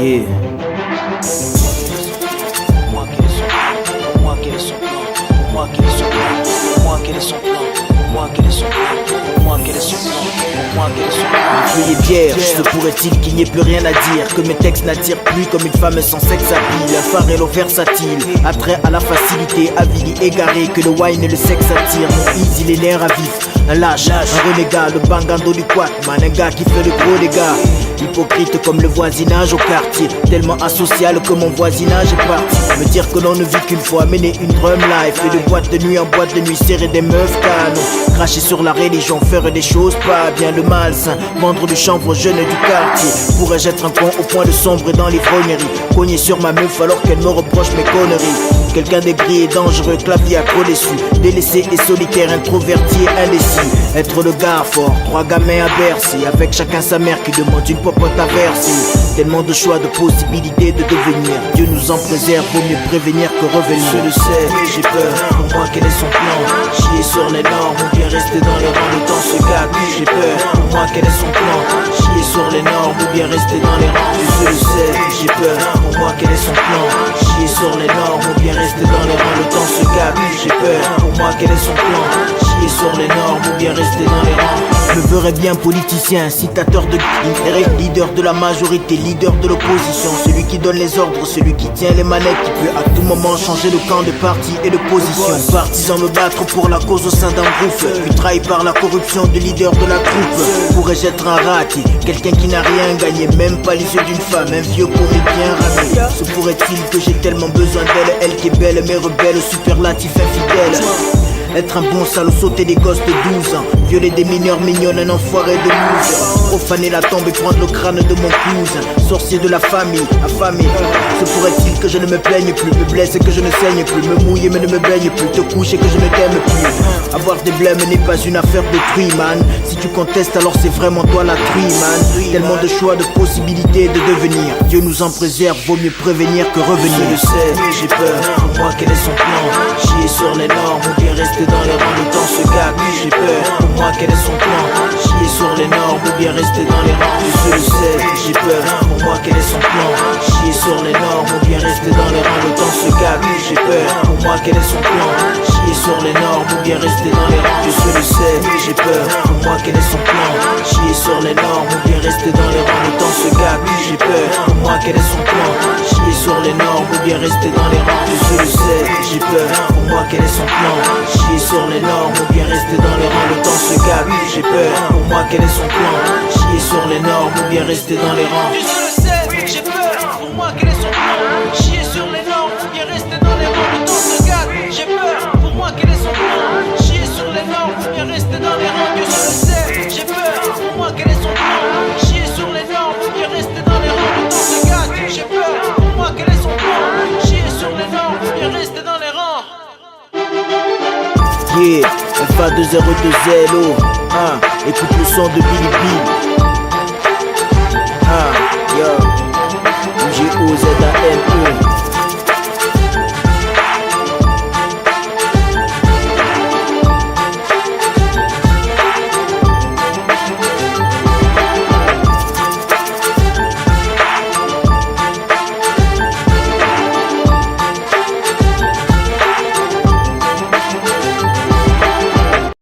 Yeah. Pour moi, quel est son plan? Pour moi, quel est son plan? Pour moi, quel est son plan? Pour moi, quel est son plan? Pour moi, quel est son plan? Pour moi, quel est son plan? Pour moi, quel est son plan? Veuillez bière, se pourrait-il qu'il n'y ait plus rien à dire, que mes textes n'attirent plus comme une femme sans sexe à pile. Un phare versatile, attrait à la facilité, avili, égaré, que le wine et le sexe attirent. Mon easy, les nerfs à vif, un lâche, un renégat, le bangando du quack, man, un gars qui fait le gros dégât. Hypocrite comme le voisinage au quartier, tellement asocial que mon voisinage est parti. Me dire que l'on ne vit qu'une fois, mener une drum life, et de boîte de nuit en boîte de nuit, serrer des meufs canons, cracher sur la religion, faire des choses pas bien, le malsain, vendre du chanvre aux jeunes du quartier. Pourrais-je être un con au point de sombrer dans l'ivrognerie, cogner sur ma meuf alors qu'elle me reproche mes conneries. Quelqu'un d'aigri et dangereux, clavier accro déçu, délaissé et solitaire, introverti et indécis. Être le gars fort, 3 gamins à Bercy, avec chacun sa mère qui demande une popote à verser. Tellement de choix, de possibilités de devenir. Dieu nous en préserve, vaut mieux prévenir que revenir. Je le sais, j'ai peur, pour moi quel est son plan? Chier sur les normes ou bien rester dans les rangs, le temps se gâte. J'ai peur, pour moi quel est son plan? Chier sur les normes ou bien rester dans les rangs. Je le sais, j'ai peur, pour moi quel est son plan? Chier sur les normes ou bien rester dans les rangs, le temps se gâte. J'ai peur, pour moi quel est son plan? Chier sur les normes ou bien rester dans les rangs. Je me ferais bien politicien, citateur de l'intérêt, leader de la majorité, leader de l'opposition, celui qui donne les ordres, celui qui tient les manettes, qui peut à tout moment changer le camp de parti et de position. Partisan me battre pour la cause au sein d'un groupe, puis trahi par la corruption du leader de la troupe. Pourrais-je être un raté, quelqu'un qui n'a rien gagné, même pas les yeux d'une femme, un vieux paumé bien ramé? Se pourrait-il que j'ai tellement besoin d'elle, elle qui est belle mais rebelle, superlatif infidèle? Être un bon salaud, sauter des gosses de 12 ans, violer des mineurs mignonnes, un enfoiré de loser, profaner la tombe et prendre le crâne de mon cousin, sorcier de la famille, affamé. Se pourrait-il que je ne me plaigne plus, me blesse et que je ne saigne plus, me mouille mais ne me baigne plus, te couche et que je ne t'aime plus. Avoir des blêmes n'est pas une affaire de truie, man. Si tu contestes alors c'est vraiment toi la truie, man. Tellement de choix, de possibilités de devenir. Dieu nous en préserve, vaut mieux prévenir que revenir. Je le sais, j'ai peur, pour moi quel est son plan? Chier sur les normes ou bien rester dans les rangs, le temps se gâte. J'ai peur, pour moi quel est son plan? Chier sur les normes ou bien rester dans les rangs. Je le sais, j'ai peur, pour moi quel est son plan? Chier sur les normes ou bien rester dans les rangs, le temps se gâte. J'ai peur, pour moi quel est son plan? Chier sur les normes ou bien rester dans les rangs. Je le sais, j'ai peur, pour moi quel est son plan? Chier sur les normes ou bien rester dans les rangs, le temps se gâte. J'ai peur, pour moi quel est son plan? Chier sur les normes ou bien rester dans les rangs. Je le sais, j'ai peur, pour moi quel est son plan? Chier sur les normes ou bien rester dans les rangs, le temps se gâte. J'ai peur, pour moi quel est son plan? Chier sur les normes ou bien rester dans les rangs. Je le sais, j'ai peur, pour moi quel est son plan? Chier sur les normes ou bien rester dans les rangs, le temps se gâte. J'ai peur, pour moi quel est son plan? Chier sur les normes ou bien rester dans les rangs. Je le sais, j'ai peur, pour moi quel est son plan? Chier sur les normes ou bien rester dans les rangs, le temps se gâte. J'ai peur, pour moi quel est son plan? Chier sur les normes ou bien rester dans les rangs. Yeah, FA202ZLO, écoute le son de Billy B. Yo, G-O-Z-A-N-E.